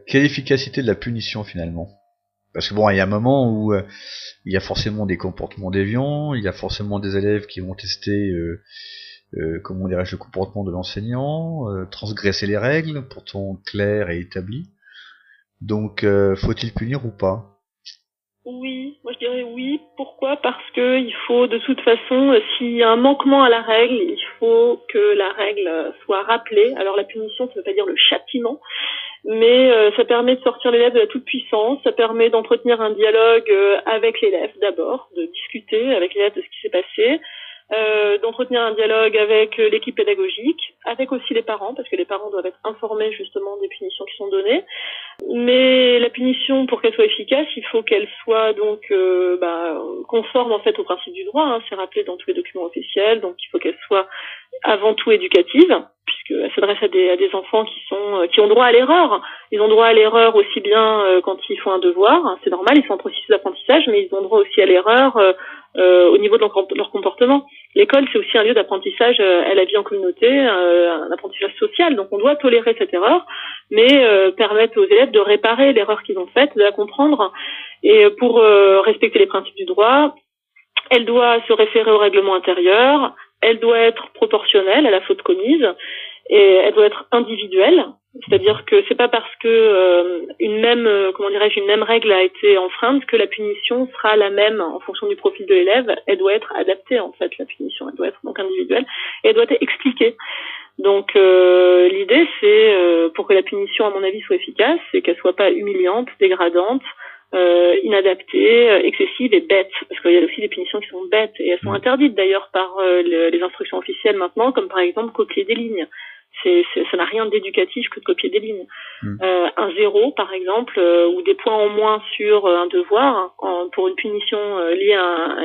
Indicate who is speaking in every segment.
Speaker 1: Quelle efficacité de la punition finalement? Parce que bon, il y a un moment où il y a forcément des comportements déviants, il y a forcément des élèves qui vont tester, comment dirais-je, le comportement de l'enseignant, transgresser les règles, pourtant claires et établies. Donc, faut-il punir ou pas?
Speaker 2: Oui, moi je dirais oui. Pourquoi? Parce que il faut de toute façon, s'il y a un manquement à la règle, il faut que la règle soit rappelée. Alors la punition, ça ne veut pas dire le châtiment, mais ça permet de sortir l'élève de la toute-puissance, ça permet d'entretenir un dialogue avec l'élève d'abord, de discuter avec l'élève de ce qui s'est passé, d'entretenir un dialogue avec l'équipe pédagogique, avec aussi les parents, parce que les parents doivent être informés justement des punitions qui sont données. Mais la punition, pour qu'elle soit efficace, il faut qu'elle soit donc conforme en fait au principe du droit. Hein, c'est rappelé dans tous les documents officiels. Donc il faut qu'elle soit avant tout éducative, puisqu'elle s'adresse à des enfants qui ont droit à l'erreur. Ils ont droit à l'erreur aussi bien quand ils font un devoir, hein, c'est normal, ils sont en processus d'apprentissage, mais ils ont droit aussi à l'erreur au niveau de leur comportement. L'école, c'est aussi un lieu d'apprentissage à la vie en communauté, un apprentissage social. Donc on doit tolérer cette erreur, mais permettre aux élèves de réparer l'erreur qu'ils ont faite, de la comprendre. Et pour respecter les principes du droit, elle doit se référer au règlement intérieur, elle doit être proportionnelle à la faute commise, et elle doit être individuelle. C'est-à-dire que c'est pas parce que une même règle a été enfreinte que la punition sera la même en fonction du profil de l'élève. Elle doit être adaptée en fait, la punition. Elle doit être donc individuelle et elle doit être expliquée. Donc l'idée c'est pour que la punition à mon avis soit efficace, c'est qu'elle soit pas humiliante, dégradante, inadaptée, excessive et bête, parce qu'il y a aussi des punitions qui sont bêtes et elles sont interdites d'ailleurs par les instructions officielles maintenant, comme par exemple copier des lignes. Ça n'a rien d'éducatif que de copier des lignes. Un 0 par exemple, ou des points en moins sur un devoir pour une punition liée à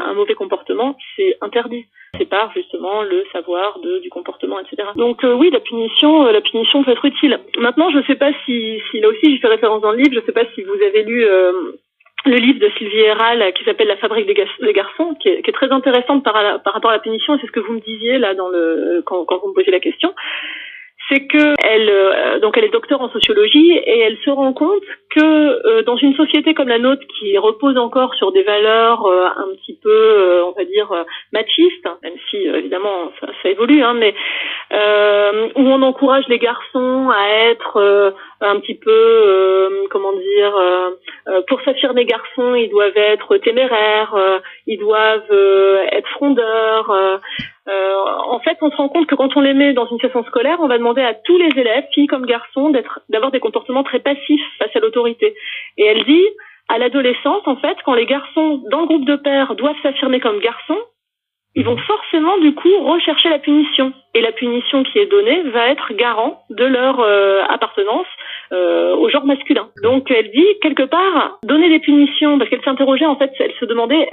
Speaker 2: un mauvais comportement, c'est interdit. Sépare justement le savoir du comportement, etc. Donc oui, la punition peut être utile. Maintenant, je ne sais pas si là aussi j'y fais référence dans le livre, je ne sais pas si vous avez lu le livre de Sylvie Héral qui s'appelle La fabrique des garçons, qui est très intéressante par rapport à la punition, et c'est ce que vous me disiez là quand vous me posiez la question. C'est que elle est docteur en sociologie et elle se rend compte que dans une société comme la nôtre qui repose encore sur des valeurs un petit peu, on va dire, machistes, même si évidemment ça évolue, hein, mais où on encourage les garçons à être un petit peu, pour s'affirmer garçons, ils doivent être téméraires, ils doivent être frondeurs. En fait, on se rend compte que quand on les met dans une situation scolaire, on va demander à tous les élèves, filles comme garçons, d'avoir des comportements très passifs face à l'autorité. Et elle dit, à l'adolescence, en fait, quand les garçons, dans le groupe de pairs, doivent s'affirmer comme garçons, ils vont forcément, du coup, rechercher la punition. Et la punition qui est donnée va être garant de leur appartenance au genre masculin. Donc, elle dit, quelque part, donner des punitions, parce qu'elle s'interrogeait, en fait, elle se demandait,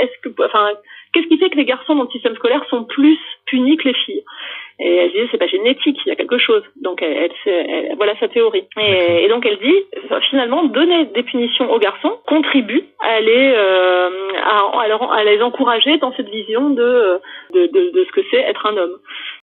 Speaker 2: qu'est-ce qui fait que les garçons dans le système scolaire sont plus punis que les filles? Et elle disait, c'est pas génétique, il y a quelque chose. Donc, voilà sa théorie. Et donc, elle dit, finalement, donner des punitions aux garçons contribue à les encourager dans cette vision de ce que c'est être un homme.